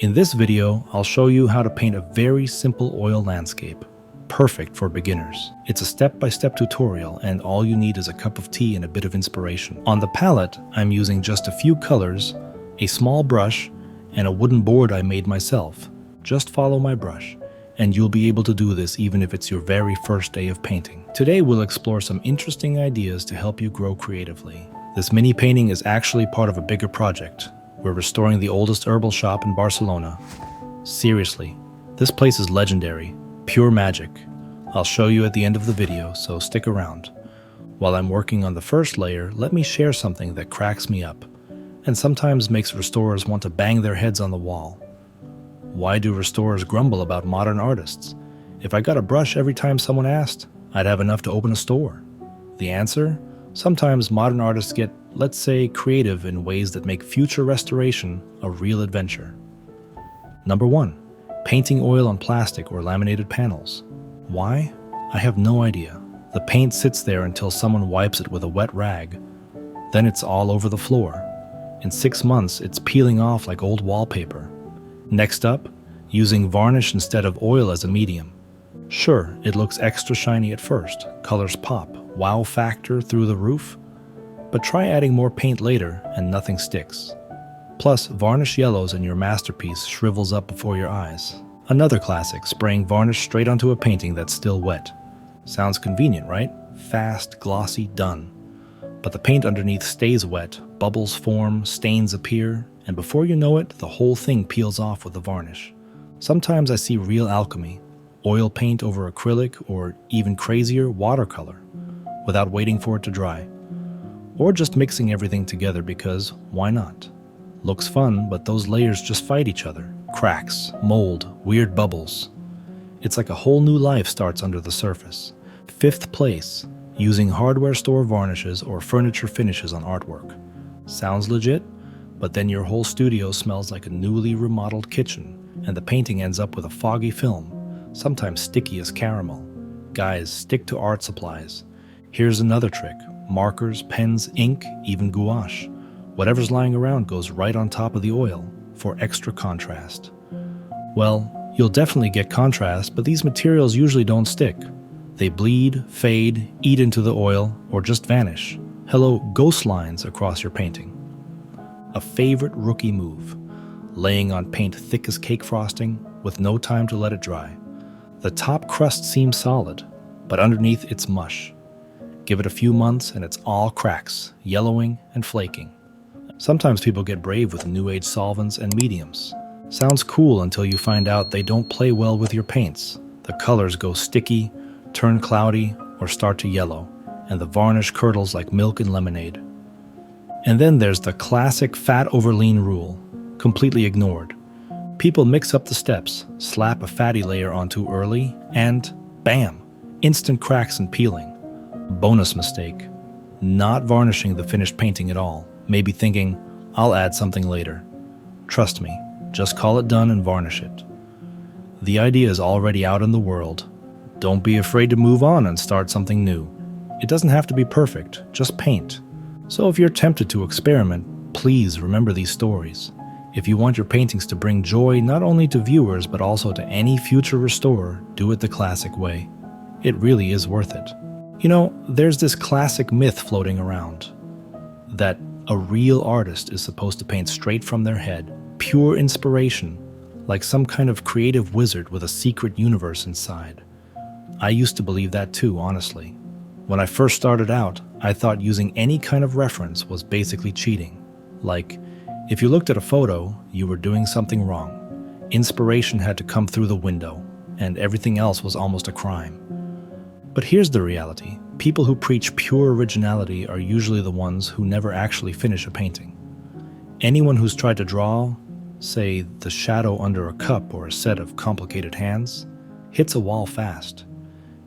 In this video, I'll show you how to paint a very simple oil landscape, perfect for beginners. It's a step-by-step tutorial and all you need is a cup of tea and a bit of inspiration. On the palette, I'm using just a few colors, a small brush, and a wooden board I made myself. Just follow my brush, and you'll be able to do this even if it's your very first day of painting. Today we'll explore some interesting ideas to help you grow creatively. This mini painting is actually part of a bigger project. We're restoring the oldest herbal shop in Barcelona. Seriously, this place is legendary, pure magic. I'll show you at the end of the video, so stick around. While I'm working on the first layer, let me share something that cracks me up, and sometimes makes restorers want to bang their heads on the wall. Why do restorers grumble about modern artists? If I got a brush every time someone asked, I'd have enough to open a store. The answer? Sometimes modern artists get, let's say, creative in ways that make future restoration a real adventure. Number 1. Painting oil on plastic or laminated panels. Why? I have no idea. The paint sits there until someone wipes it with a wet rag. Then it's all over the floor. In 6 months, it's peeling off like old wallpaper. Next up, using varnish instead of oil as a medium. Sure, it looks extra shiny at first, colors pop, wow factor through the roof, but try adding more paint later and nothing sticks. Plus, varnish yellows and your masterpiece shrivels up before your eyes. Another classic, spraying varnish straight onto a painting that's still wet. Sounds convenient, right? Fast, glossy, done. But the paint underneath stays wet, bubbles form, stains appear, and before you know it, the whole thing peels off with the varnish. Sometimes I see real alchemy, oil paint over acrylic, or even crazier, watercolor, without waiting for it to dry. Or just mixing everything together because, why not? Looks fun, but those layers just fight each other. Cracks, mold, weird bubbles. It's like a whole new life starts under the surface. 5th place, using hardware store varnishes or furniture finishes on artwork. Sounds legit, but then your whole studio smells like a newly remodeled kitchen, and the painting ends up with a foggy film, sometimes sticky as caramel. Guys, stick to art supplies. Here's another trick. Markers, pens, ink, even gouache. Whatever's lying around goes right on top of the oil for extra contrast. Well, you'll definitely get contrast, but these materials usually don't stick. They bleed, fade, eat into the oil, or just vanish. Hello, ghost lines across your painting. A favorite rookie move. Laying on paint thick as cake frosting with no time to let it dry. The top crust seems solid, but underneath it's mush. Give it a few months and it's all cracks, yellowing and flaking. Sometimes people get brave with new age solvents and mediums. Sounds cool until you find out they don't play well with your paints. The colors go sticky, turn cloudy, or start to yellow, and the varnish curdles like milk in lemonade. And then there's the classic fat over lean rule, completely ignored. People mix up the steps, slap a fatty layer on too early, and bam, instant cracks and peeling. Bonus mistake. Not varnishing the finished painting at all, maybe thinking, I'll add something later. Trust me, just call it done and varnish it. The idea is already out in the world. Don't be afraid to move on and start something new. It doesn't have to be perfect, just paint. So if you're tempted to experiment, please remember these stories. If you want your paintings to bring joy not only to viewers but also to any future restorer, do it the classic way. It really is worth it. You know, there's this classic myth floating around that a real artist is supposed to paint straight from their head, pure inspiration, like some kind of creative wizard with a secret universe inside. I used to believe that too, honestly. When I first started out, I thought using any kind of reference was basically cheating. Like, if you looked at a photo, you were doing something wrong. Inspiration had to come through the window, and everything else was almost a crime. But here's the reality. People who preach pure originality are usually the ones who never actually finish a painting. Anyone who's tried to draw, say, the shadow under a cup or a set of complicated hands, hits a wall fast.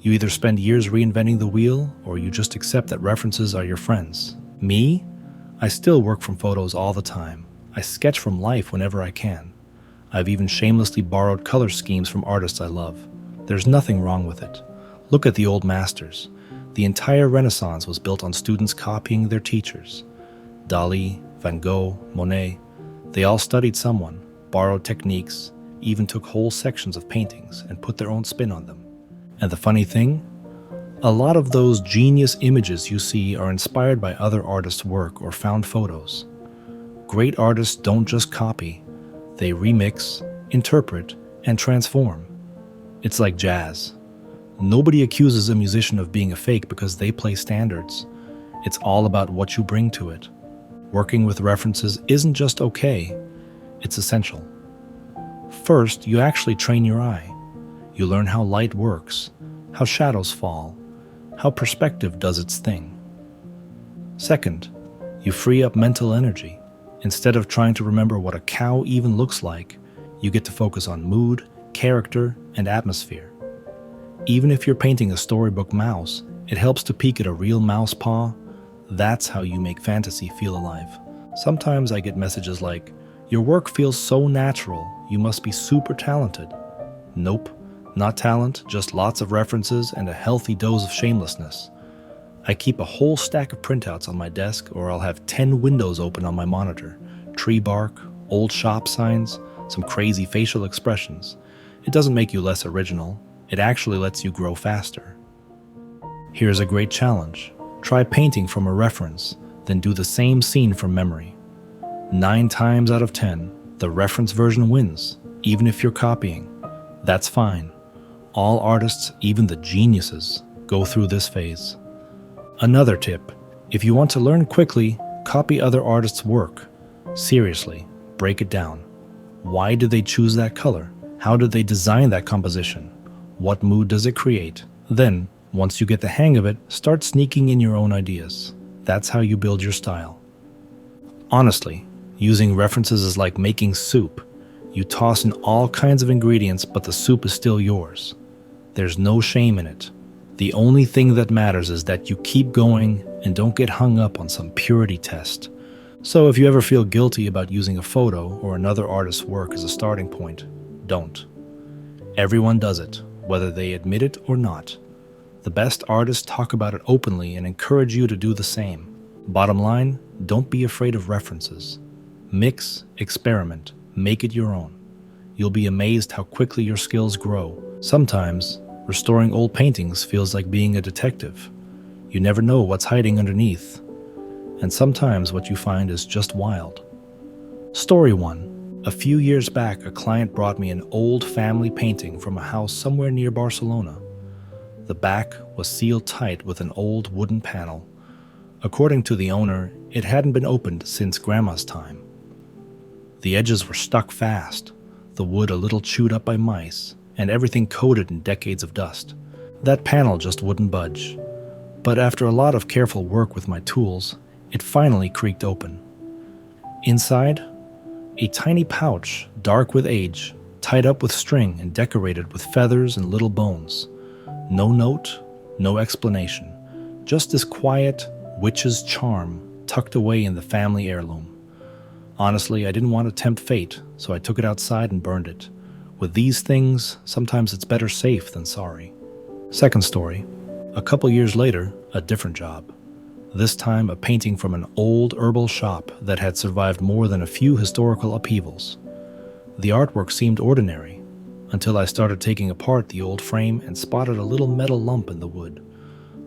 You either spend years reinventing the wheel, or you just accept that references are your friends. Me? I still work from photos all the time. I sketch from life whenever I can. I've even shamelessly borrowed color schemes from artists I love. There's nothing wrong with it. Look at the old masters. The entire Renaissance was built on students copying their teachers. Dali, Van Gogh, Monet, they all studied someone, borrowed techniques, even took whole sections of paintings and put their own spin on them. And the funny thing? A lot of those genius images you see are inspired by other artists' work or found photos. Great artists don't just copy, they remix, interpret, and transform. It's like jazz. Nobody accuses a musician of being a fake because they play standards. It's all about what you bring to it. Working with references isn't just okay, it's essential. First, you actually train your eye. You learn how light works, how shadows fall, how perspective does its thing. Second, you free up mental energy. Instead of trying to remember what a cow even looks like, you get to focus on mood, character, and atmosphere. Even if you're painting a storybook mouse, it helps to peek at a real mouse paw. That's how you make fantasy feel alive. Sometimes I get messages like, "Your work feels so natural, you must be super talented." Nope, not talent, just lots of references and a healthy dose of shamelessness. I keep a whole stack of printouts on my desk, or I'll have 10 windows open on my monitor. Tree bark, old shop signs, some crazy facial expressions. It doesn't make you less original, it actually lets you grow faster. Here's a great challenge. Try painting from a reference, then do the same scene from memory. 9 times out of 10, the reference version wins, even if you're copying. That's fine. All artists, even the geniuses, go through this phase. Another tip, if you want to learn quickly, copy other artists' work. Seriously, break it down. Why did they choose that color? How did they design that composition? What mood does it create? Then, once you get the hang of it, start sneaking in your own ideas. That's how you build your style. Honestly, using references is like making soup. You toss in all kinds of ingredients, but the soup is still yours. There's no shame in it. The only thing that matters is that you keep going and don't get hung up on some purity test. So if you ever feel guilty about using a photo or another artist's work as a starting point, don't. Everyone does it, whether they admit it or not. The best artists talk about it openly and encourage you to do the same. Bottom line, don't be afraid of references. Mix, experiment, make it your own. You'll be amazed how quickly your skills grow. Sometimes, restoring old paintings feels like being a detective. You never know what's hiding underneath. And sometimes what you find is just wild. Story 1. A few years back, a client brought me an old family painting from a house somewhere near Barcelona. The back was sealed tight with an old wooden panel. According to the owner, it hadn't been opened since Grandma's time. The edges were stuck fast, the wood a little chewed up by mice, and everything coated in decades of dust. That panel just wouldn't budge. But after a lot of careful work with my tools, it finally creaked open. Inside, a tiny pouch, dark with age, tied up with string and decorated with feathers and little bones. No note, no explanation. Just this quiet, witch's charm tucked away in the family heirloom. Honestly, I didn't want to tempt fate, so I took it outside and burned it. With these things, sometimes it's better safe than sorry. Second story. A couple years later, a different job. This time a painting from an old herbal shop that had survived more than a few historical upheavals. The artwork seemed ordinary, until I started taking apart the old frame and spotted a little metal lump in the wood.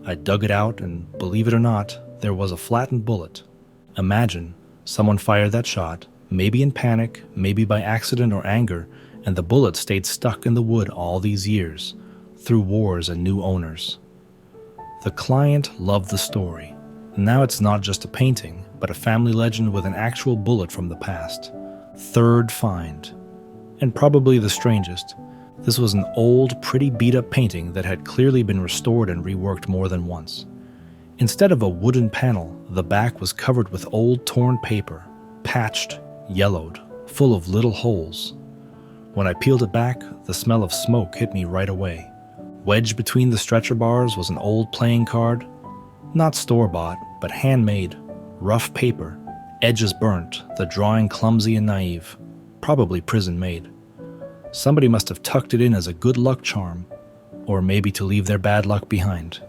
I dug it out and, believe it or not, there was a flattened bullet. Imagine, someone fired that shot, maybe in panic, maybe by accident or anger, and the bullet stayed stuck in the wood all these years, through wars and new owners. The client loved the story. Now it's not just a painting, but a family legend with an actual bullet from the past. Third find. And probably the strangest. This was an old, pretty beat-up painting that had clearly been restored and reworked more than once. Instead of a wooden panel, the back was covered with old torn paper, patched, yellowed, full of little holes. When I peeled it back, the smell of smoke hit me right away. Wedged between the stretcher bars was an old playing card. Not store-bought, but handmade, rough paper, edges burnt, the drawing clumsy and naive, probably prison-made. Somebody must have tucked it in as a good luck charm, or maybe to leave their bad luck behind.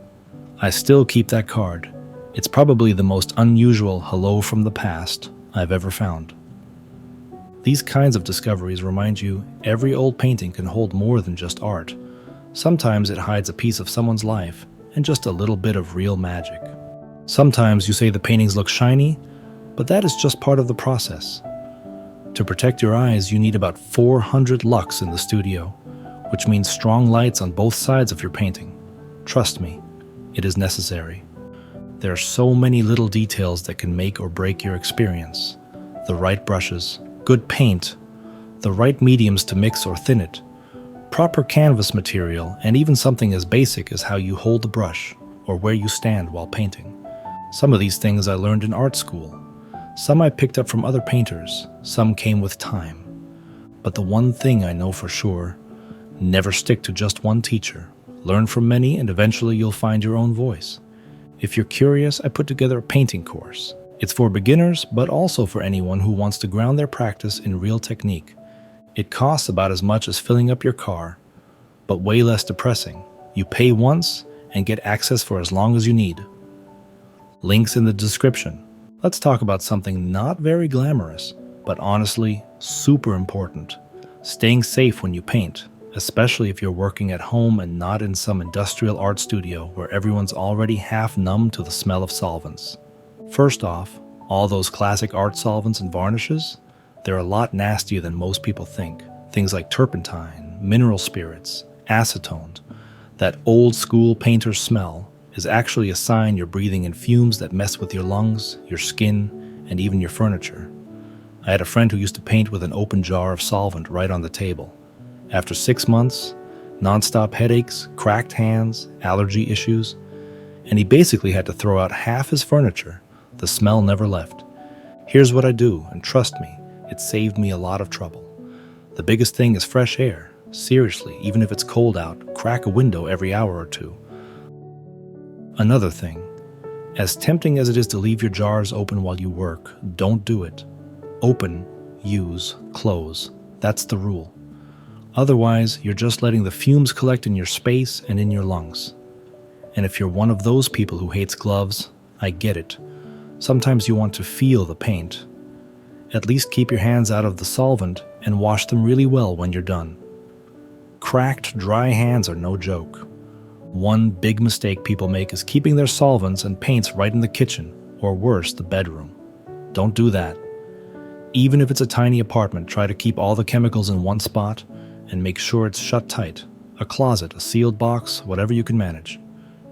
I still keep that card. It's probably the most unusual hello from the past I've ever found. These kinds of discoveries remind you every old painting can hold more than just art. Sometimes it hides a piece of someone's life and just a little bit of real magic. Sometimes you say the paintings look shiny, but that is just part of the process. To protect your eyes, you need about 400 lux in the studio, which means strong lights on both sides of your painting. Trust me, it is necessary. There are so many little details that can make or break your experience. The right brushes, good paint, the right mediums to mix or thin it, proper canvas material, and even something as basic as how you hold the brush or where you stand while painting. Some of these things I learned in art school. Some I picked up from other painters, some came with time. But the one thing I know for sure, never stick to just one teacher. Learn from many and eventually you'll find your own voice. If you're curious, I put together a painting course. It's for beginners, but also for anyone who wants to ground their practice in real technique. It costs about as much as filling up your car, but way less depressing. You pay once and get access for as long as you need. Links in the description. Let's talk about something not very glamorous, but honestly, super important. Staying safe when you paint, especially if you're working at home and not in some industrial art studio where everyone's already half numb to the smell of solvents. First off, all those classic art solvents and varnishes, they're a lot nastier than most people think. Things like turpentine, mineral spirits, acetone. That old school painter's smell is actually a sign you're breathing in fumes that mess with your lungs, your skin, and even your furniture. I had a friend who used to paint with an open jar of solvent right on the table. After 6 months, nonstop headaches, cracked hands, allergy issues, and he basically had to throw out half his furniture. The smell never left. Here's what I do, and trust me, it saved me a lot of trouble. The biggest thing is fresh air. Seriously, even if it's cold out, crack a window every hour or two. Another thing, as tempting as it is to leave your jars open while you work, don't do it. Open, use, close. That's the rule. Otherwise, you're just letting the fumes collect in your space and in your lungs. And if you're one of those people who hates gloves, I get it. Sometimes you want to feel the paint. At least keep your hands out of the solvent and wash them really well when you're done. Cracked, dry hands are no joke. One big mistake people make is keeping their solvents and paints right in the kitchen, or worse, the bedroom. Don't do that. Even if it's a tiny apartment, try to keep all the chemicals in one spot and make sure it's shut tight. A closet, a sealed box, whatever you can manage.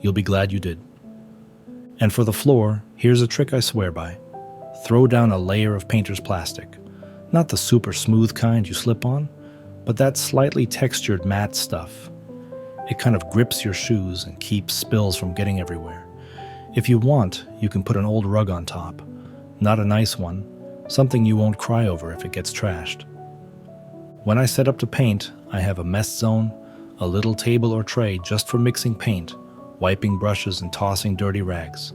You'll be glad you did. And for the floor, here's a trick I swear by. Throw down a layer of painter's plastic. Not the super smooth kind you slip on, but that slightly textured matte stuff. It kind of grips your shoes and keeps spills from getting everywhere. If you want, you can put an old rug on top. Not a nice one, something you won't cry over if it gets trashed. When I set up to paint, I have a mess zone, a little table or tray just for mixing paint, wiping brushes and tossing dirty rags.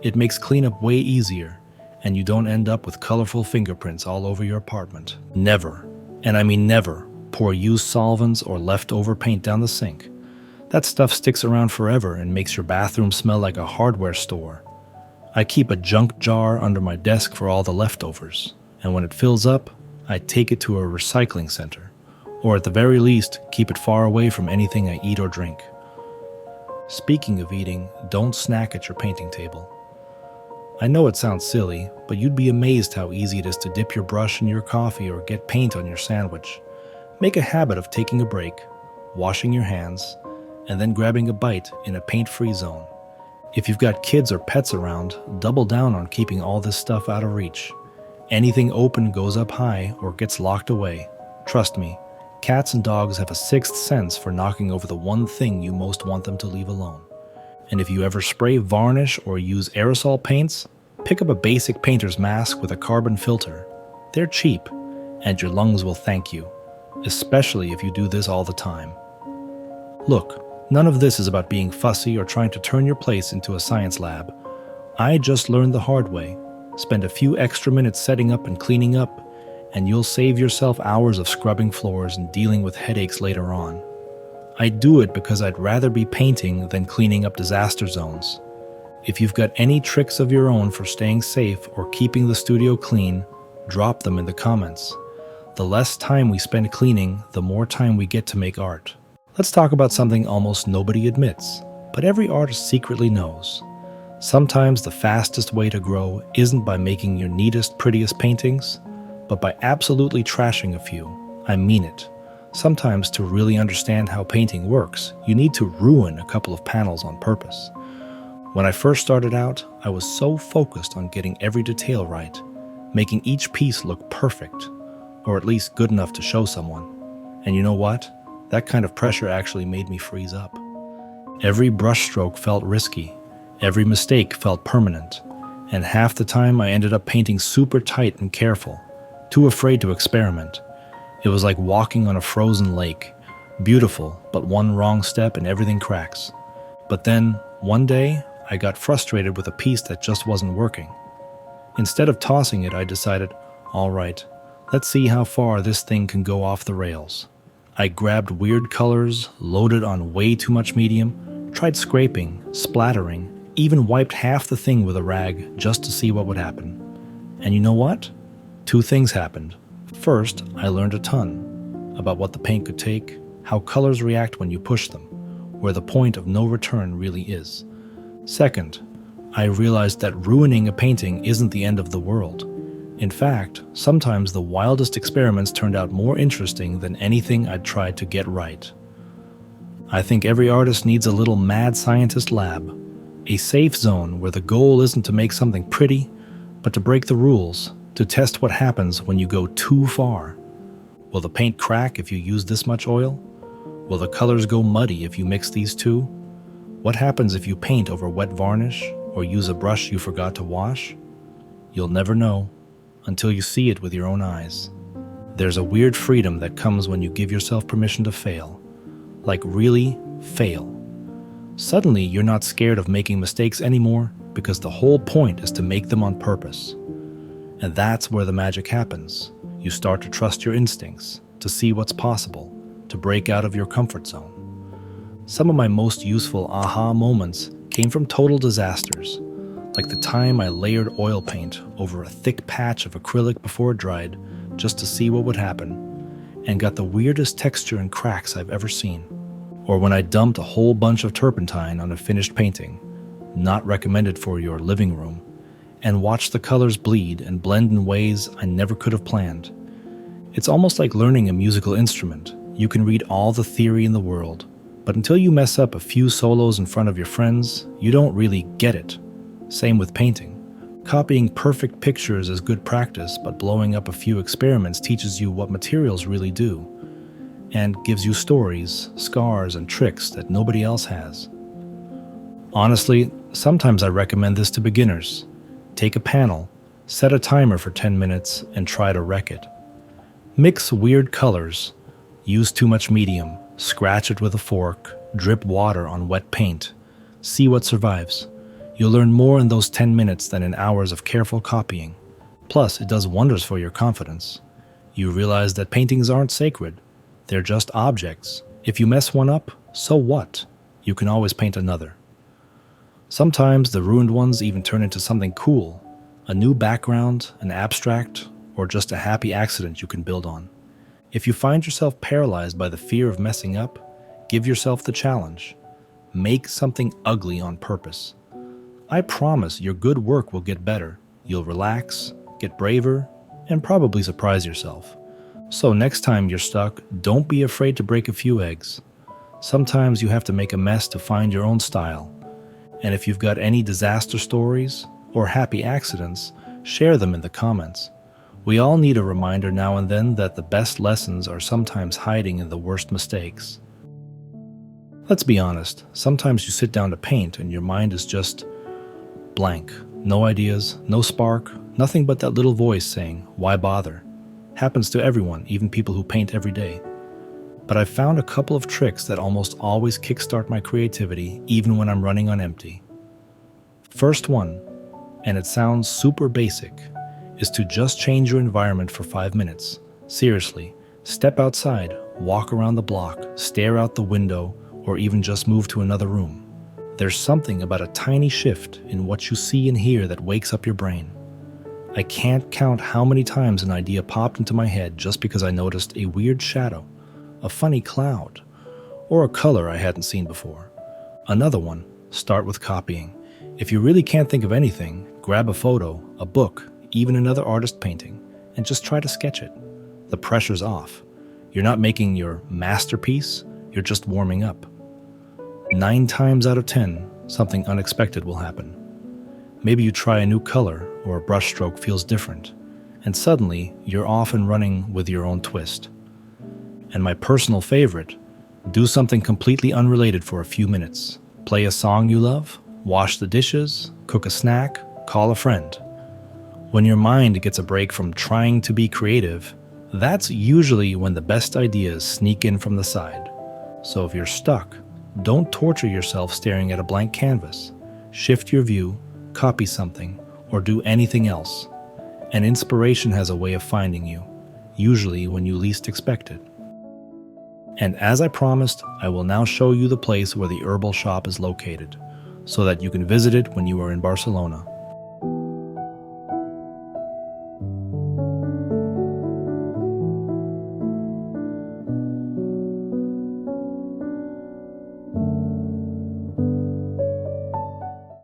It makes cleanup way easier, and you don't end up with colorful fingerprints all over your apartment. Never, and I mean never, pour used solvents or leftover paint down the sink. That stuff sticks around forever and makes your bathroom smell like a hardware store. I keep a junk jar under my desk for all the leftovers, and when it fills up, I take it to a recycling center, or at the very least, keep it far away from anything I eat or drink. Speaking of eating, don't snack at your painting table. I know it sounds silly, but you'd be amazed how easy it is to dip your brush in your coffee or get paint on your sandwich. Make a habit of taking a break, washing your hands, and then grabbing a bite in a paint-free zone. If you've got kids or pets around, double down on keeping all this stuff out of reach. Anything open goes up high or gets locked away. Trust me, cats and dogs have a sixth sense for knocking over the one thing you most want them to leave alone. And if you ever spray varnish or use aerosol paints, pick up a basic painter's mask with a carbon filter. They're cheap, and your lungs will thank you, especially if you do this all the time. Look, none of this is about being fussy or trying to turn your place into a science lab. I just learned the hard way. Spend a few extra minutes setting up and cleaning up, and you'll save yourself hours of scrubbing floors and dealing with headaches later on. I do it because I'd rather be painting than cleaning up disaster zones. If you've got any tricks of your own for staying safe or keeping the studio clean, drop them in the comments. The less time we spend cleaning, the more time we get to make art. Let's talk about something almost nobody admits, but every artist secretly knows. Sometimes the fastest way to grow isn't by making your neatest, prettiest paintings, but by absolutely trashing a few. I mean it. Sometimes to really understand how painting works, you need to ruin a couple of panels on purpose. When I first started out, I was so focused on getting every detail right, making each piece look perfect, or at least good enough to show someone. And you know what? That kind of pressure actually made me freeze up. Every brushstroke felt risky, every mistake felt permanent, and half the time I ended up painting super tight and careful, too afraid to experiment. It was like walking on a frozen lake, beautiful, but one wrong step and everything cracks. But then, one day, I got frustrated with a piece that just wasn't working. Instead of tossing it, I decided, all right, let's see how far this thing can go off the rails. I grabbed weird colors, loaded on way too much medium, tried scraping, splattering, even wiped half the thing with a rag just to see what would happen. And you know what? Two things happened. First, I learned a ton about what the paint could take, how colors react when you push them, where the point of no return really is. Second, I realized that ruining a painting isn't the end of the world. In fact, sometimes the wildest experiments turned out more interesting than anything I'd tried to get right. I think every artist needs a little mad scientist lab, a safe zone where the goal isn't to make something pretty, but to break the rules, to test what happens when you go too far. Will the paint crack if you use this much oil? Will the colors go muddy if you mix these two? What happens if you paint over wet varnish or use a brush you forgot to wash? You'll never know until you see it with your own eyes. There's a weird freedom that comes when you give yourself permission to fail. Like really fail. Suddenly, you're not scared of making mistakes anymore because the whole point is to make them on purpose. And that's where the magic happens. You start to trust your instincts, to see what's possible, to break out of your comfort zone. Some of my most useful aha moments came from total disasters, like the time I layered oil paint over a thick patch of acrylic before it dried just to see what would happen, and got the weirdest texture and cracks I've ever seen. Or when I dumped a whole bunch of turpentine on a finished painting, not recommended for your living room, and watched the colors bleed and blend in ways I never could have planned. It's almost like learning a musical instrument. You can read all the theory in the world, but until you mess up a few solos in front of your friends, you don't really get it. Same with painting. Copying perfect pictures is good practice, but blowing up a few experiments teaches you what materials really do, and gives you stories, scars, and tricks that nobody else has. Honestly, sometimes I recommend this to beginners. Take a panel, set a timer for 10 minutes, and try to wreck it. Mix weird colors, use too much medium, scratch it with a fork, drip water on wet paint. See what survives. You'll learn more in those 10 minutes than in hours of careful copying. Plus, it does wonders for your confidence. You realize that paintings aren't sacred. They're just objects. If you mess one up, so what? You can always paint another. Sometimes the ruined ones even turn into something cool, a new background, an abstract, or just a happy accident you can build on. If you find yourself paralyzed by the fear of messing up, give yourself the challenge. Make something ugly on purpose. I promise your good work will get better. You'll relax, get braver, and probably surprise yourself. So next time you're stuck, don't be afraid to break a few eggs. Sometimes you have to make a mess to find your own style. And if you've got any disaster stories or happy accidents, share them in the comments. We all need a reminder now and then that the best lessons are sometimes hiding in the worst mistakes. Let's be honest, sometimes you sit down to paint and your mind is just blank. No ideas, no spark, nothing but that little voice saying, "Why bother?" Happens to everyone, even people who paint every day. But I've found a couple of tricks that almost always kickstart my creativity, even when I'm running on empty. First one, and it sounds super basic, is to just change your environment for 5 minutes. Seriously, step outside, walk around the block, stare out the window, or even just move to another room. There's something about a tiny shift in what you see and hear that wakes up your brain. I can't count how many times an idea popped into my head just because I noticed a weird shadow, a funny cloud, or a color I hadn't seen before. Another one, start with copying. If you really can't think of anything, grab a photo, a book, even another artist painting, and just try to sketch it. The pressure's off. You're not making your masterpiece, you're just warming up. 9 times out of 10, something unexpected will happen. Maybe you try a new color or a brushstroke feels different, and suddenly you're off and running with your own twist. And my personal favorite, do something completely unrelated for a few minutes. Play a song you love, wash the dishes, cook a snack, call a friend. When your mind gets a break from trying to be creative, that's usually when the best ideas sneak in from the side. So if you're stuck, don't torture yourself staring at a blank canvas. Shift your view, copy something, or do anything else. And inspiration has a way of finding you, usually when you least expect it. And as I promised, I will now show you the place where the herbal shop is located, so that you can visit it when you are in Barcelona.